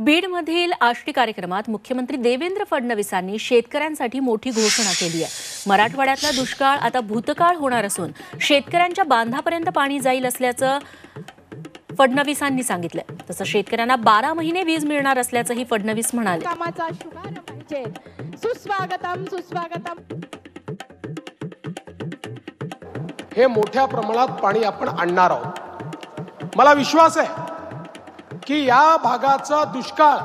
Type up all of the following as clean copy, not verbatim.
बीडमधील आष्टी कार्यक्रमात मुख्यमंत्री देवेंद्र फडणवीसांनी शेतकऱ्यांसाठी मोठी घोषणा केली आहे। मराठवाड्यातला दुष्काळ आता भूतकाळ होणार असून शेतकऱ्यांच्या बांधापर्यंत पाणी जाईल असल्याचं फडणवीसांनी सांगितलं। तसं शेतकऱ्यांना 12 महिने वीज मिळणार असल्याचंही फडणवीस म्हणाले। कामाचा शुभारंभ म्हणजे सुस्वागतम सुस्वागतम। हे मोठ्या प्रमाणात पाणी आपण आणणार आहोत। मला विश्वास आहे की या भागाचा दुष्काळ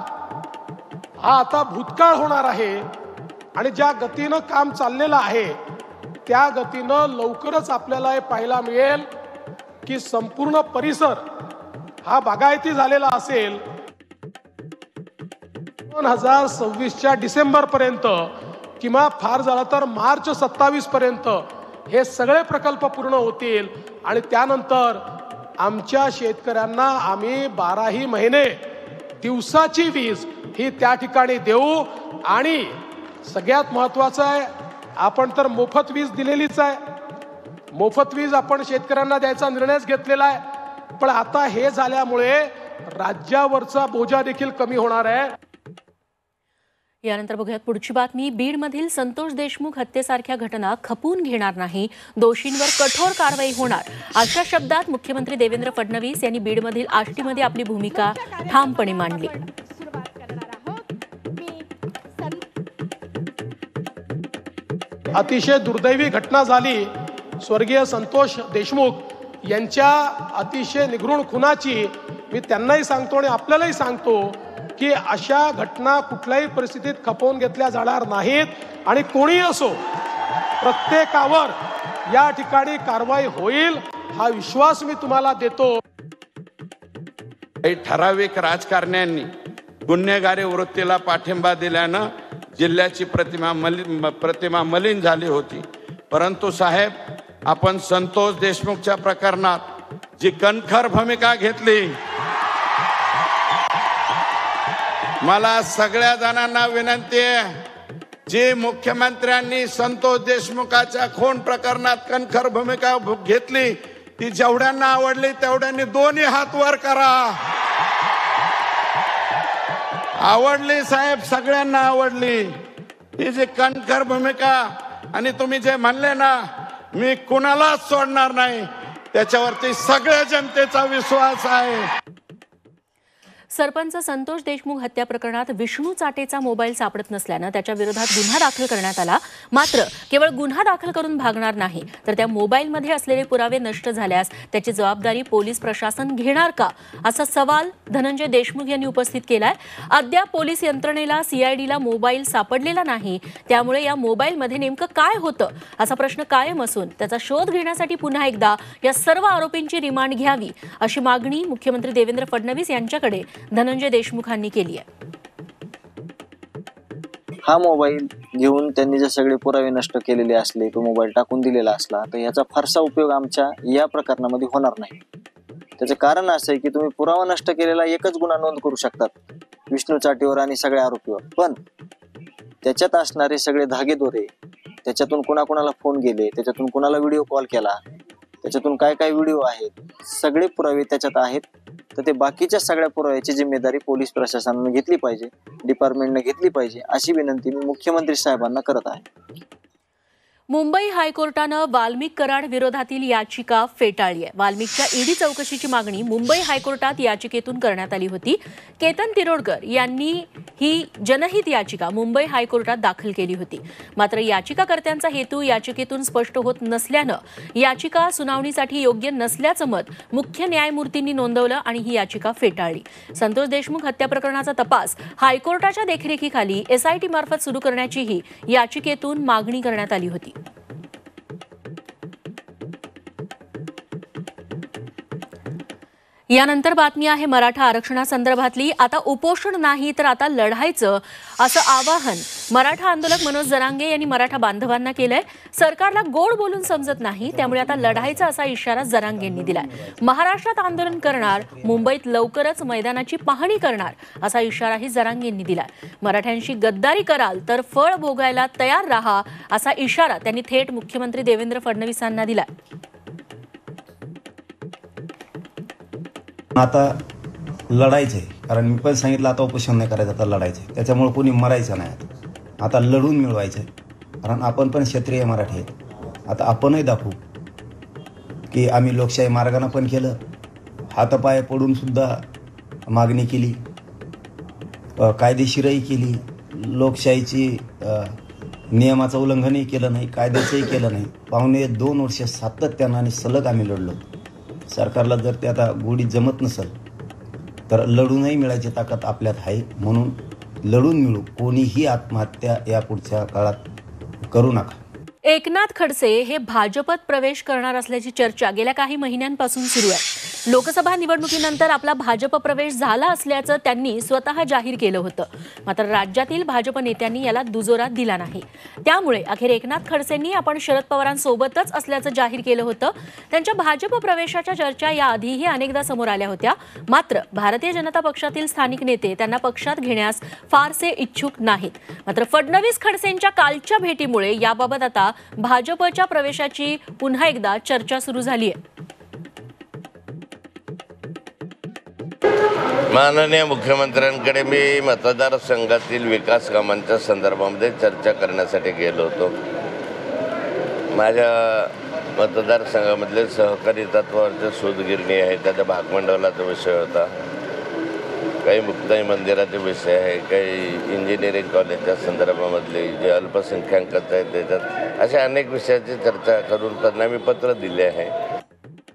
हा आता भूतकाळ होणार आहे आणि ज्या गतीनं काम चाललेलं आहे त्या गतीनं लवकरच आपल्याला हे पाहायला मिळेल की संपूर्ण परिसर हा बागायती झालेला असेल। 2026च्या डिसेंबर पर्यंत किंवा फार झालं तर मार्च 27 पर्यंत हे सगळे प्रकल्प पूर्ण होतील आणि त्यानंतर आमच्या शेतकऱ्यांना आम्ही 12ही महिने दिवसाची वीज ही त्या ठिकाणी देऊ। आणि सगळ्यात महत्त्वाचं आहे, आपण तर मोफत वीज दिलेलीच आहे, मोफत वीज आपण शेतकऱ्यांना द्यायचा निर्णयच घेतलेला आहे। पण आता हे झाल्यामुळे राज्यावरचा बोजा देखील कमी होणार आहे। यानंतर बघूयात पुढची बातमी। बीडमधील संतोष देशमुख हत्येसारख्या घटना खपून घेणार नाही, दोषींवर कठोर कारवाई होणार अशा शब्दात मुख्यमंत्री देवेंद्र फडणवीस यांनी बीडमधील आष्टीमध्ये आपली भूमिका ठामपणे मांडली। अतिशय दुर्दैवी घटना झाली स्वर्गीय संतोष देशमुख यांच्या अतिशय निगृण खुनाची। मी त्यांनाही सांगतो आणि आपल्यालाही सांगतो की अशा घटना कुठल्याही परिस्थितीत खपवून घेतल्या जाणार नाहीत आणि कोणी असो प्रत्येकावर या ठिकाणी कारवाई होईल हा विश्वास मी तुम्हाला देतो। ठराविक राजकारण्यांनी गुन्हेगारी वृत्तीला पाठिंबा दिल्यानं जिल्ह्याची प्रतिमा मलिन झाली होती। परंतु साहेब, आपण संतोष देशमुखच्या प्रकरणात जी कणखर भूमिका घेतली, मला सगळ्या जणांना विनंती आहे, जे मुख्यमंत्र्यांनी संतोष देशमुखाच्या खून प्रकरणात कणखर भूमिका घेतली ती जेवढ्यांना आवडली तेवढ्यांनी दोन्ही हात वर करा। आवडली साहेब, सगळ्यांना आवडली ही जी कणखर भूमिका। आणि तुम्ही जे म्हणले ना मी कुणालाच सोडणार नाही, त्याच्यावरती सगळ्या जनतेचा विश्वास आहे। सरपंच संतोष देशमुख हत्या प्रकरणात विष्णू चाटेचा मोबाईल सापडत नसल्यानं त्याच्या विरोधात गुन्हा दाखल करण्यात आला। मात्र केवळ गुन्हा दाखल करून भागणार नाही, तर त्या मोबाईलमध्ये असलेले पुरावे नष्ट झाल्यास त्याची जबाबदारी पोलीस प्रशासन घेणार का, असा सवाल धनंजय देशमुख यांनी उपस्थित केलाय। अद्याप पोलीस यंत्रणेला सीआयडीला मोबाईल सापडलेला नाही, त्यामुळे या मोबाईलमध्ये नेमकं काय होतं असा प्रश्न कायम असून त्याचा शोध घेण्यासाठी पुन्हा एकदा या सर्व आरोपींची रिमांड घ्यावी अशी मागणी मुख्यमंत्री देवेंद्र फडणवीस यांच्याकडे धनंजय देशमुखांनी केली आहे। हा मोबाईल घेऊन त्यांनी जे सगळे पुरावे नष्ट केलेले असले, तो मोबाईल टाकून दिलेला असला तर याचा फारसा उपयोग आमच्या या प्रकरणामध्ये होणार नाही। त्याचं कारण असं आहे की तुम्ही पुरावा नष्ट केलेला एकच गुन्हा नोंद करू शकतात विष्णू चाटेवर आणि सगळ्या आरोपीवर, पण त्याच्यात असणारे सगळे धागेदोरे, त्याच्यातून कुणाकुणाला फोन गेले, त्याच्यातून कुणाला व्हिडिओ कॉल केला, त्याच्यातून काय काय व्हिडिओ आहेत, सगळे पुरावे त्याच्यात आहेत। तर ते बाकीच्या सगळ्या पुराव्याची जिम्मेदारी पोलीस प्रशासनाने घेतली पाहिजे, डिपार्टमेंटने घेतली पाहिजे अशी विनंती मी मुख्यमंत्री साहेबांना करत आहे। मुंबई हायकोर्टानं वाल्मिक कराड विरोधातील याचिका फेटाळली आहे। वाल्मिकच्या ईडी चौकशीची मागणी मुंबई हायकोर्टात याचिकेतून करण्यात आली होती। केतन तिरोडकर यांनी ही जनहित याचिका मुंबई हायकोर्टात दाखल केली होती। मात्र याचिकाकर्त्यांचा हेतू याचिकेतून स्पष्ट होत नसल्यानं याचिका सुनावणीसाठी योग्य नसल्याचं मत मुख्य न्यायमूर्तींनी नोंदवलं आणि ही याचिका फेटाळली। संतोष देशमुख हत्या प्रकरणाचा तपास हायकोर्टाच्या देखरेखीखाली एसआयटी मार्फत सुरू करण्याचीही याचिकेतून मागणी करण्यात आली होती। यानंतर बातमी आहे मराठा आरक्षणासंदर्भातली। आता उपोषण नाही तर आता लढायचं असं आवाहन मराठा आंदोलक मनोज जरांगे यांनी मराठा बांधवांना केलंय। सरकारला गोड बोलून समजत नाही, त्यामुळे आता लढायचा असा इशारा जरांगेंनी दिलाय। महाराष्ट्रात आंदोलन करणार, मुंबईत लवकरच मैदानाची पाहणी करणार असा इशाराही जरांगेंनी दिलाय। मराठ्यांशी गद्दारी कराल तर फळ भोगायला तयार राहा असा इशारा त्यांनी थेट मुख्यमंत्री देवेंद्र फडणवीसांना दिलाय। आता लढायचं आहे. कारण मी पण सांगितलं आता उपोषण नाही करायचं, आता लढायचं आहे. त्याच्यामुळे कोणी मरायचं नाही, आता लढून मिळवायचं आहे. कारण आपण पण क्षत्रिय मराठी आहेत. आता आपणही दाखवू की आम्ही लोकशाही मार्गानं पण केलं, हातापाय पडून सुद्धा मागणी केली, कायदेशीरही केली, लोकशाहीची नियमाचं उल्लंघनही केलं नाही, कायद्याचंही केलं नाही. 2.5 वर्ष सातत्यानं आणि सलग आम्ही लढलो. सरकारला जर ते आता गोडीत जमत नसेल तर लढूनही मिळायची ताकद आपल्यात आहे. म्हणून लढून मिळू, कोणीही आत्महत्या या पुढच्या काळात करू नका. एकनाथ खडसे हे भाजपत प्रवेश करणार असल्याची चर्चा गेल्या काही महिन्यांपासून सुरू आहे. लोकसभा निवडणुकीनंतर आपला भाजप प्रवेश झाला असल्याचं त्यांनी स्वतः जाहीर केलं होतं. मात्र राज्यातील भाजप नेत्यांनी याला दुजोरा दिला नाही. त्यामुळे अखेर एकनाथ खडसेंनी आपण शरद पवारांसोबतच असल्याचं जाहीर केलं होतं. त्यांच्या भाजप प्रवेशाच्या चर्चा याआधीही अनेकदा समोर आल्या होत्या. मात्र भारतीय जनता पक्षातील स्थानिक नेते त्यांना पक्षात घेण्यास फारसे इच्छुक नाहीत. मात्र फडणवीस खडसेंच्या कालच्या भेटीमुळे याबाबत आता भाजपच्या प्रवेशाची पुन्हा एकदा चर्चा सुरू झाली आहे. माननीय मुख्यमंत्र्यांकडे मी मतदारसंघातील विकास कामांच्या संदर्भामध्ये चर्चा करण्यासाठी गेलो होतो. माझ्या मतदारसंघामधले सहकारी तत्वावरचे सूतगिरणी आहे, त्याच्या भागमंडळाचा विषय होता, काही मुक्ताई मंदिराचे विषय आहे, काही इंजिनिअरिंग कॉलेजच्या संदर्भामधले जे अल्पसंख्याकांचं आहे त्याच्यात, अशा अनेक विषयाची चर्चा करून त्यांना मी पत्र दिले आहे.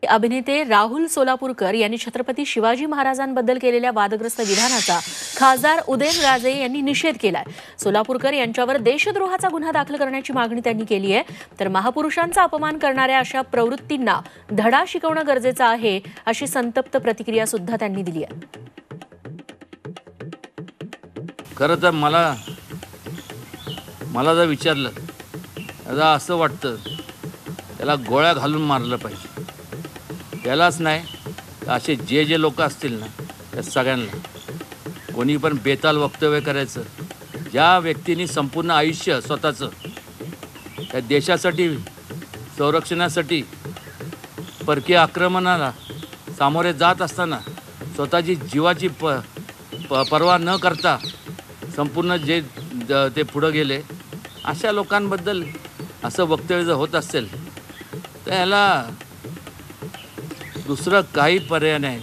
अभिनेते राहुल सोलापूरकर यांनी छत्रपती शिवाजी महाराजांबद्दल केलेल्या वादग्रस्त विधानाचा खासदार उदयनराजे यांनी निषेध केलाय. सोलापूरकर यांच्यावर देशद्रोहाचा गुन्हा दाखल करण्याची मागणी त्यांनी केली आहे. तर महापुरुषांचा अपमान करणाऱ्या अशा प्रवृत्तींना धडा शिकवणं गरजेचं आहे, अशी संतप्त प्रतिक्रिया सुद्धा त्यांनी दिली आहे. खरं तर मला जर विचारलं तर असं वाटतं त्याला गोळ्या घालून मारलं पाहिजे. त्यालाच नाही तर असे जे लोक असतील ना त्या सगळ्यांना, कोणी पण बेताल वक्तव्य करायचं, ज्या व्यक्तींनी संपूर्ण आयुष्य स्वतःचं त्या देशासाठी संरक्षणासाठी परकीय आक्रमणाला सामोरे जात असताना स्वतःची जीवाची पर्वा न करता संपूर्ण जे ते पुढं गेले, अशा लोकांबद्दल असं वक्तव्य जर होत असेल तर याला दुसरं काही पर्याय नाही.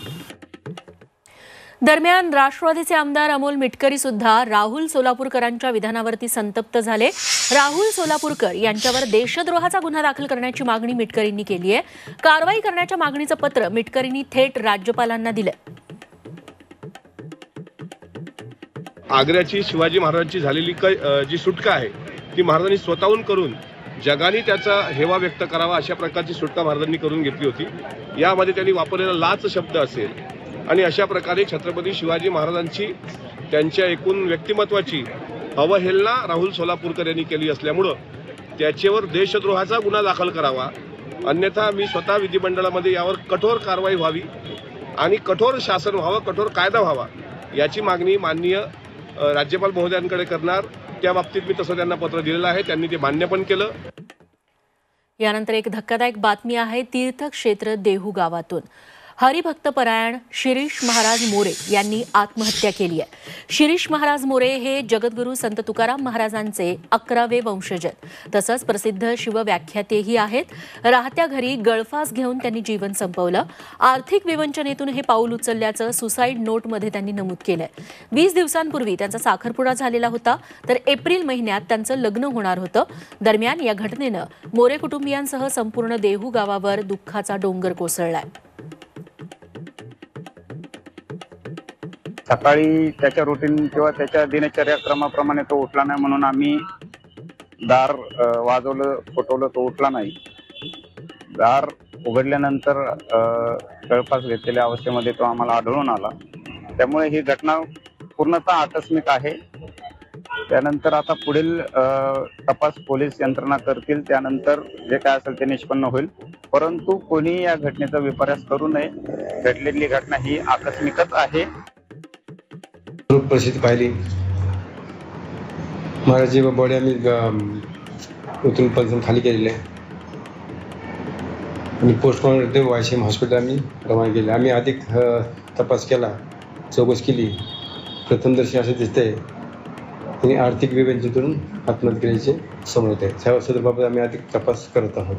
दरम्यान राष्ट्रवादीचे आमदार अमोल मिटकरी सुद्धा राहुल सोलापूरकरांच्या विधानावरती संतप्त झाले. राहुल सोलापूरकर यांच्यावर देशद्रोहाचा गुन्हा दाखल करण्याची मागणी मिटकरींनी केली आहे. कारवाई करण्याच्या मागणीचं पत्र मिटकरींनी थेट राज्यपालांना दिलं. आग्र्याची शिवाजी महाराजांची झालेली जी सुटका आहे ती महाराजांनी स्वतःहून करून जगाने त्याचा हेवा व्यक्त करावा अशा प्रकारची सुटका महाराजांनी करून घेतली होती. यामध्ये त्यांनी वापरलेला लाच शब्द असेल आणि अशा प्रकारे छत्रपती शिवाजी महाराजांची त्यांच्या एकूण व्यक्तिमत्वाची अवहेलना राहुल सोलापूरकर यांनी केली असल्यामुळं त्याच्यावर देशद्रोहाचा गुन्हा दाखल करावा, अन्यथा मी स्वतः विधिमंडळामध्ये यावर कठोर कारवाई व्हावी आणि कठोर शासन व्हावं, कठोर कायदा व्हावा याची मागणी माननीय राज्यपाल महोदयांकडे करणार. त्या बाबतीत मी तसं त्यांना पत्र दिलेलं आहे, त्यांनी ते मान्य पण केलं. यानंतर एक धक्कादायक बातमी आहे तीर्थक्षेत्र देहू गावातून. हरिभक्तपरायण शिरीष महाराज मोरे यांनी आत्महत्या केली आहे. शिरीष महाराज मोरे हे जगद्गुरू संत तुकाराम महाराजांचे 11वे वंशज आहेत. तसंच प्रसिद्ध शिवव्याख्यातेही आहेत. राहत्या घरी गळफास घेऊन त्यांनी जीवन संपवलं. आर्थिक विवंचनेतून हे पाऊल उचलल्याचं सुसाईड नोटमध्ये त्यांनी नमूद केलंय. 20 दिवसांपूर्वी त्यांचा साखरपुडा झालेला होता, तर एप्रिल महिन्यात त्यांचं लग्न होणार होतं. दरम्यान या घटनेनं मोरे कुटुंबियांसह संपूर्ण देहू गावावर दुःखाचा डोंगर कोसळलाय. सकाळी त्याच्या रुटीन किंवा त्याच्या दिनचर्याक्रमाप्रमाणे तो उठला नाही, म्हणून आम्ही दार वाजवलं, फुटवलं, तो उठला नाही. दार उघडल्यानंतर गळफास घेतलेल्या अवस्थेमध्ये तो आम्हाला आढळून आला. त्यामुळे ही घटना पूर्णतः आकस्मिक आहे. त्यानंतर आता पुढील तपास पोलीस यंत्रणा करतील, त्यानंतर जे काय असेल ते निष्पन्न होईल. परंतु कोणी या घटनेचा विपर्यास करू नये. घडलेली घटना ही आकस्मिकच आहे. परिस्थिती पाहिली, महाराजची बॉडी आम्ही उतरून पण खाली केलेली आहे आणि पोस्टमॉर्टम वायसीएम हॉस्पिटल आम्ही रवाना केले. आम्ही अधिक तपास केला चौकशी केली, प्रथमदर्शी असं दिसतंय त्यांनी आर्थिक विवेचनेतून आत्महत्या केल्याचे समोर येत आहे. त्या संदर्भात आम्ही अधिक तपास करत आहोत.